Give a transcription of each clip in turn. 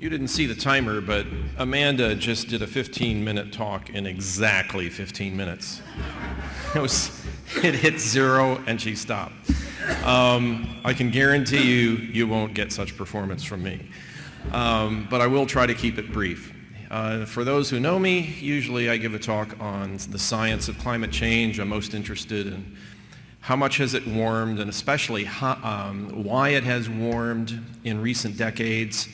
You didn't see the timer, but Amanda just did a 15-minute talk in exactly 15 minutes. It hit 0 and she stopped. I can guarantee you won't get such performance from me. But I will try to keep it brief. For those who know me, usually I give a talk on the science of climate change. I'm most interested in how much has it warmed, and especially why it has warmed in recent decades,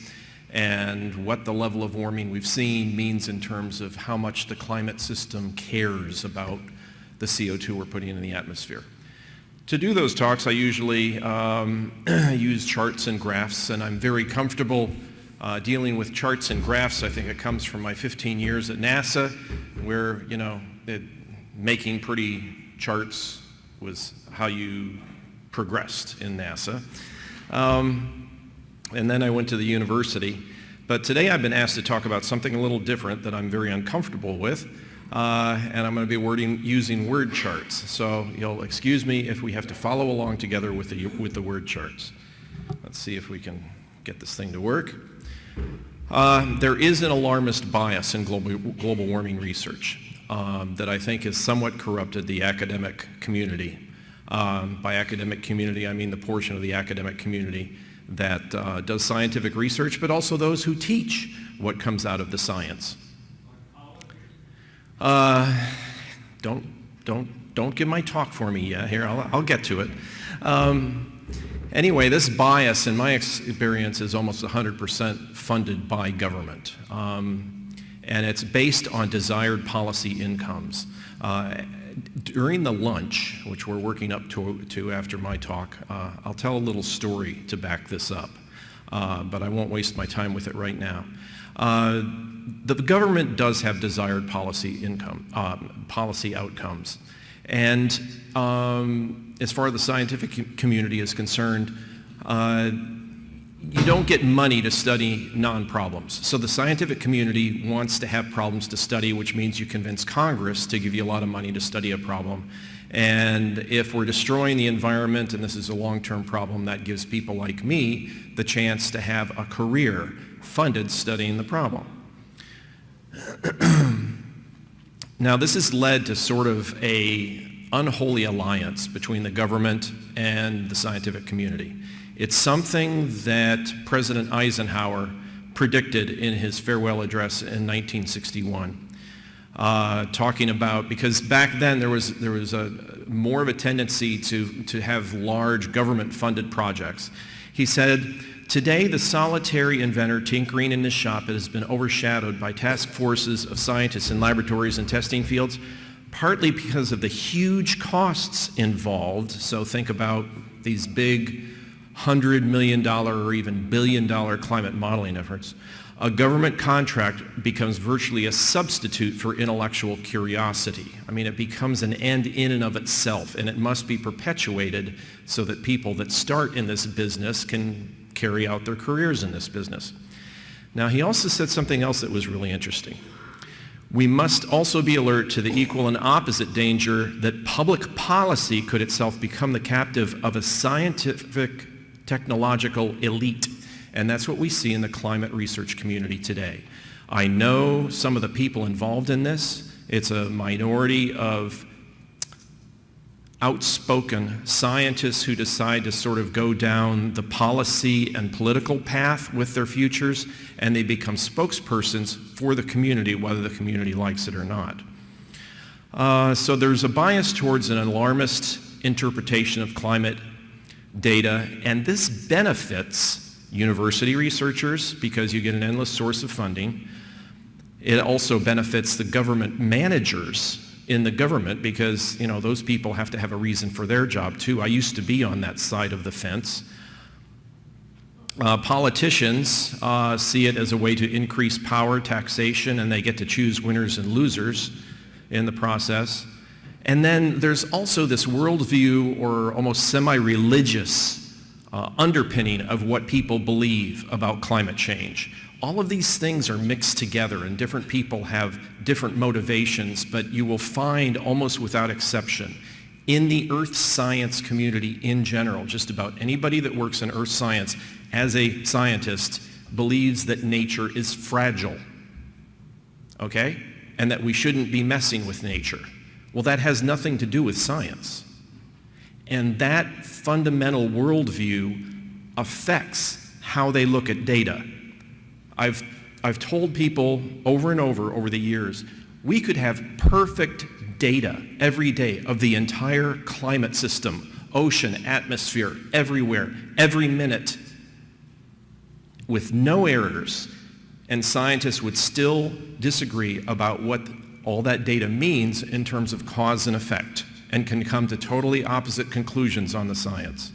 and what the level of warming we've seen means in terms of how much the climate system cares about the CO2 we're putting in the atmosphere. To do those talks, I usually use charts and graphs, and I'm very comfortable dealing with charts and graphs. I think it comes from my 15 years at NASA, where, making pretty charts was how you progressed in NASA. And then I went to the university. But today I've been asked to talk about something a little different that I'm very uncomfortable with, and I'm going to be using word charts. So you'll excuse me if we have to follow along together with the word charts. Let's see if we can get this thing to work. There is an alarmist bias in global warming research that I think has somewhat corrupted the academic community. By academic community, I mean the portion of the academic community that does scientific research, but also those who teach what comes out of the science. Don't give my talk for me yet. Here, I'll get to it. Anyway, this bias, in my experience, is almost 100% funded by government, and it's based on desired policy incomes. During the lunch, which we're working up to after my talk, I'll tell a little story to back this up, but I won't waste my time with it right now. The government does have desired policy outcomes, and as far as the scientific community is concerned, you don't get money to study non-problems. So the scientific community wants to have problems to study, which means you convince Congress to give you a lot of money to study a problem. And if we're destroying the environment, and this is a long-term problem, that gives people like me the chance to have a career funded studying the problem. Now, this has led to sort of an unholy alliance between the government and the scientific community. It's something that President Eisenhower predicted in his farewell address in 1961, talking about, because back then there was more of a tendency to have large government-funded projects. He said, "Today, the solitary inventor tinkering in his shop has been overshadowed by task forces of scientists in laboratories and testing fields, partly because of the huge costs involved." So think about these big $100 million or even billion-dollar climate modeling efforts. A government contract becomes virtually a substitute for intellectual curiosity. I mean, it becomes an end in and of itself, and it must be perpetuated so that people that start in this business can carry out their careers in this business. Now, he also said something else that was really interesting. We must also be alert to the equal and opposite danger that public policy could itself become the captive of a scientific technological elite. And that's what we see in the climate research community today. I know some of the people involved in this. It's a minority of outspoken scientists who decide to sort of go down the policy and political path with their futures, and they become spokespersons for the community, whether the community likes it or not. So there's a bias towards an alarmist interpretation of climate data, and this benefits university researchers because you get an endless source of funding. It also benefits the government managers in the government because, those people have to have a reason for their job too. I used to be on that side of the fence. Politicians see it as a way to increase power, taxation, and they get to choose winners and losers in the process. And then there's also this worldview or almost semi-religious underpinning of what people believe about climate change. All of these things are mixed together, and different people have different motivations, but you will find almost without exception in the earth science community in general, just about anybody that works in earth science as a scientist believes that nature is fragile, okay? And that we shouldn't be messing with nature. Well, that has nothing to do with science. And that fundamental worldview affects how they look at data. I've told people over and over the years, we could have perfect data every day of the entire climate system, ocean, atmosphere, everywhere, every minute, with no errors, and scientists would still disagree about what all that data means in terms of cause and effect, and can come to totally opposite conclusions on the science.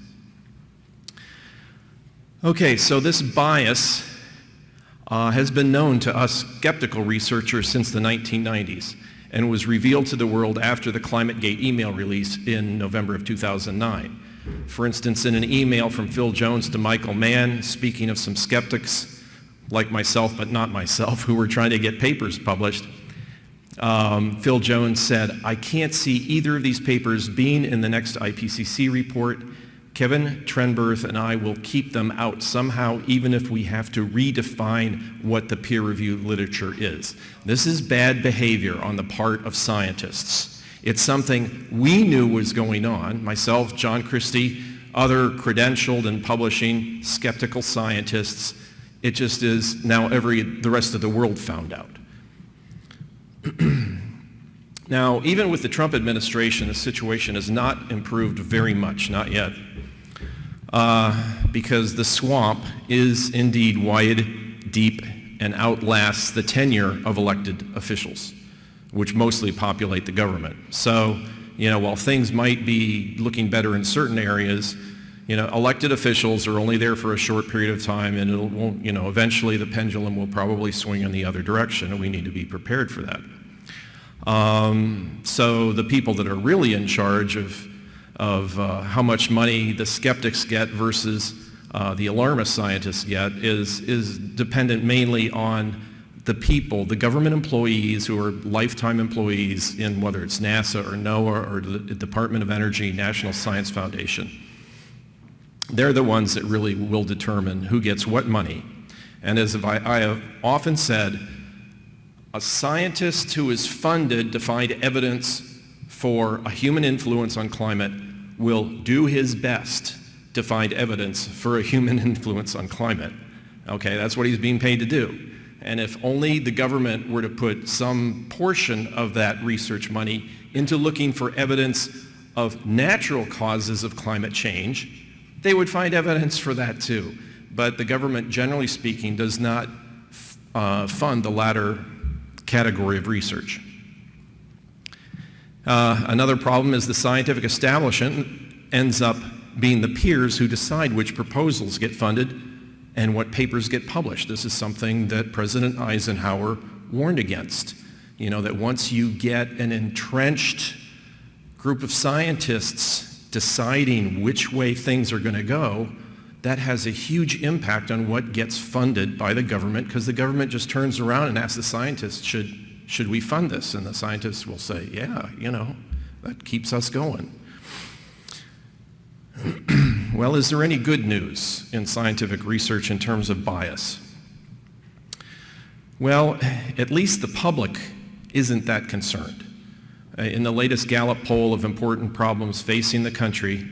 Okay, so this bias has been known to us skeptical researchers since the 1990s and was revealed to the world after the Climategate email release in November of 2009. For instance, in an email from Phil Jones to Michael Mann, speaking of some skeptics like myself, but not myself, who were trying to get papers published, Phil Jones said, "I can't see either of these papers being in the next IPCC report. Kevin Trenberth and I will keep them out somehow, even if we have to redefine what the peer-reviewed literature is." This is bad behavior on the part of scientists. It's something we knew was going on, myself, John Christie, other credentialed and publishing skeptical scientists. It just is now the rest of the world found out. Now, even with the Trump administration, the situation has not improved very much, not yet. Because the swamp is indeed wide, deep, and outlasts the tenure of elected officials, which mostly populate the government. So, while things might be looking better in certain areas, elected officials are only there for a short period of time, and eventually the pendulum will probably swing in the other direction, and we need to be prepared for that. So the people that are really in charge of how much money the skeptics get versus the alarmist scientists get is dependent mainly on the people, the government employees who are lifetime employees in whether it's NASA or NOAA or the Department of Energy, National Science Foundation. They're the ones that really will determine who gets what money. And as I have often said, a scientist who is funded to find evidence for a human influence on climate will do his best to find evidence for a human influence on climate. Okay, that's what he's being paid to do. And if only the government were to put some portion of that research money into looking for evidence of natural causes of climate change, they would find evidence for that too. But the government, generally speaking, does not fund the latter category of research. Another problem is the scientific establishment ends up being the peers who decide which proposals get funded and what papers get published. This is something that President Eisenhower warned against. That once you get an entrenched group of scientists deciding which way things are going to go, that has a huge impact on what gets funded by the government, because the government just turns around and asks the scientists, should we fund this? And the scientists will say, yeah, that keeps us going. Well, is there any good news in scientific research in terms of bias? Well, at least the public isn't that concerned. In the latest Gallup poll of important problems facing the country,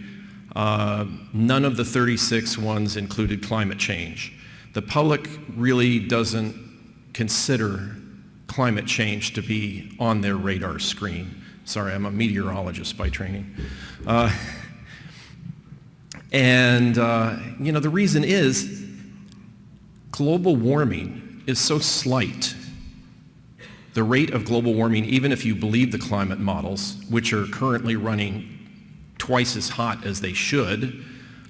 none of the 36 ones included climate change. The public really doesn't consider climate change to be on their radar screen. Sorry, I'm a meteorologist by training. The reason is global warming is so slight. The rate of global warming, even if you believe the climate models, which are currently running twice as hot as they should,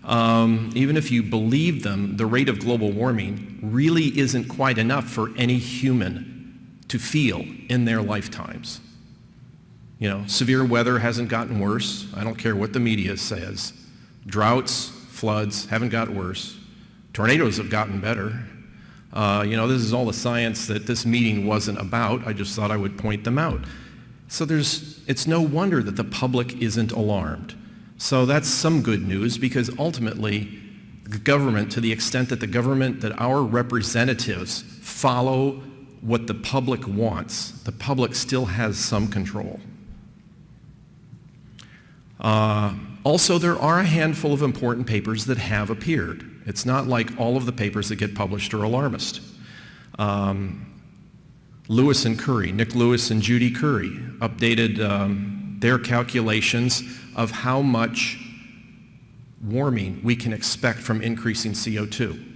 even if you believe them, the rate of global warming really isn't quite enough for any human to feel in their lifetimes. Severe weather hasn't gotten worse. I don't care what the media says. Droughts, floods haven't gotten worse. Tornadoes have gotten better. This is all the science that this meeting wasn't about. I just thought I would point them out. So it's no wonder that the public isn't alarmed. So that's some good news, because ultimately government, to the extent that the government, that our representatives follow what the public wants, the public still has some control. Also, there are a handful of important papers that have appeared. It's not like all of the papers that get published are alarmist. Lewis and Curry, Nick Lewis and Judy Curry, updated their calculations of how much warming we can expect from increasing CO2.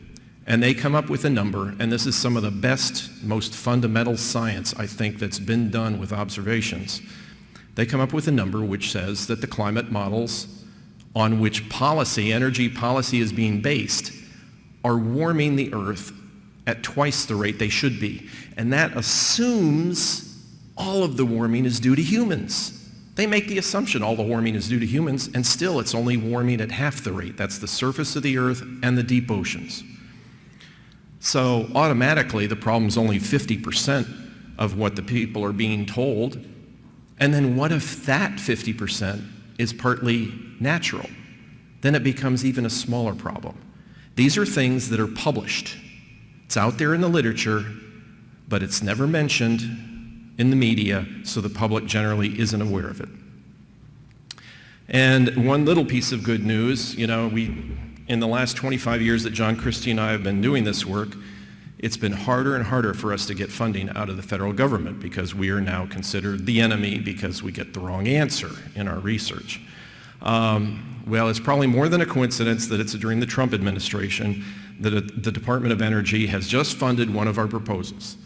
And they come up with a number, and this is some of the best, most fundamental science, I think, that's been done with observations. They come up with a number which says that the climate models on which policy, energy policy is being based, are warming the Earth at twice the rate they should be. And that assumes all of the warming is due to humans. They make the assumption all the warming is due to humans, and still it's only warming at half the rate. That's the surface of the Earth and the deep oceans. So automatically the problem's only 50% of what the people are being told. And then what if that 50% is partly natural? Then it becomes even a smaller problem. These are things that are published. It's out there in the literature, but it's never mentioned in the media, so the public generally isn't aware of it. And one little piece of good news, in the last 25 years that John Christie and I have been doing this work, it's been harder and harder for us to get funding out of the federal government because we are now considered the enemy because we get the wrong answer in our research. Well, it's probably more than a coincidence that it's during the Trump administration that the Department of Energy has just funded one of our proposals.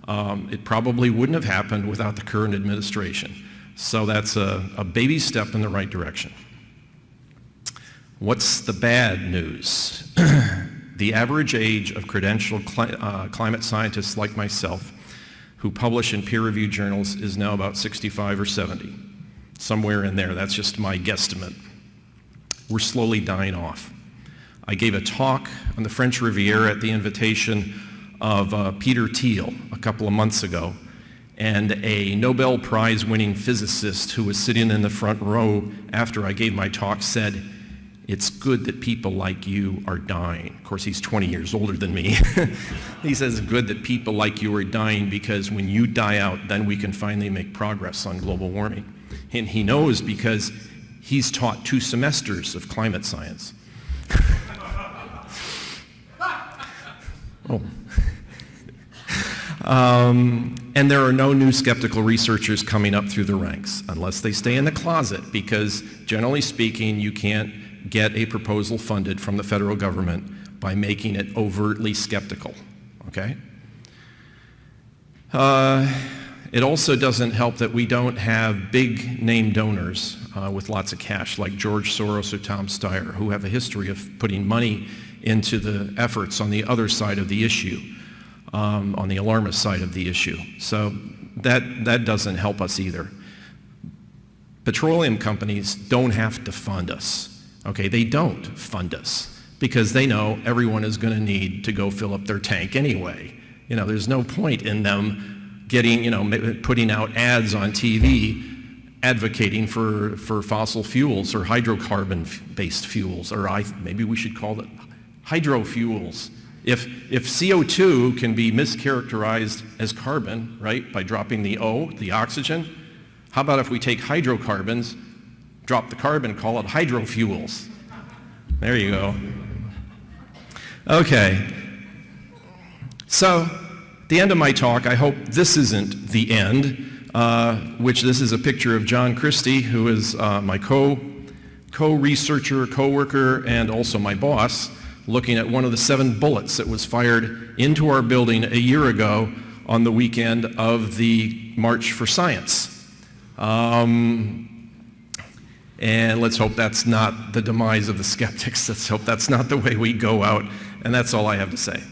It probably wouldn't have happened without the current administration. So that's a baby step in the right direction. What's the bad news? The average age of credentialed climate scientists like myself who publish in peer-reviewed journals is now about 65 or 70. Somewhere in there, that's just my guesstimate. We're slowly dying off. I gave a talk on the French Riviera at the invitation of Peter Thiel a couple of months ago, and a Nobel Prize winning physicist who was sitting in the front row after I gave my talk said, "It's good that people like you are dying." Of course, he's 20 years older than me. He says, "It's good that people like you are dying because when you die out, then we can finally make progress on global warming." And he knows because he's taught 2 semesters of climate science. Oh. And there are no new skeptical researchers coming up through the ranks unless they stay in the closet, because generally speaking, you can't get a proposal funded from the federal government by making it overtly skeptical, okay? It also doesn't help that we don't have big name donors with lots of cash like George Soros or Tom Steyer, who have a history of putting money into the efforts on the other side of the issue, on the alarmist side of the issue. So that doesn't help us either. Petroleum companies don't have to fund us. Okay, they don't fund us because they know everyone is going to need to go fill up their tank anyway. There's no point in them putting out ads on TV advocating for fossil fuels or hydrocarbon-based fuels, or maybe we should call it hydrofuels. If CO2 can be mischaracterized as carbon, right, by dropping the O, the oxygen, how about if we take hydrocarbons, drop the carbon, call it hydrofuels? There you go. Okay. So, at the end of my talk, I hope this isn't the end, this is a picture of John Christie, who is my co-researcher, co-worker, and also my boss, looking at one of the 7 bullets that was fired into our building a year ago on the weekend of the March for Science. And let's hope that's not the demise of the skeptics. Let's hope that's not the way we go out. And that's all I have to say.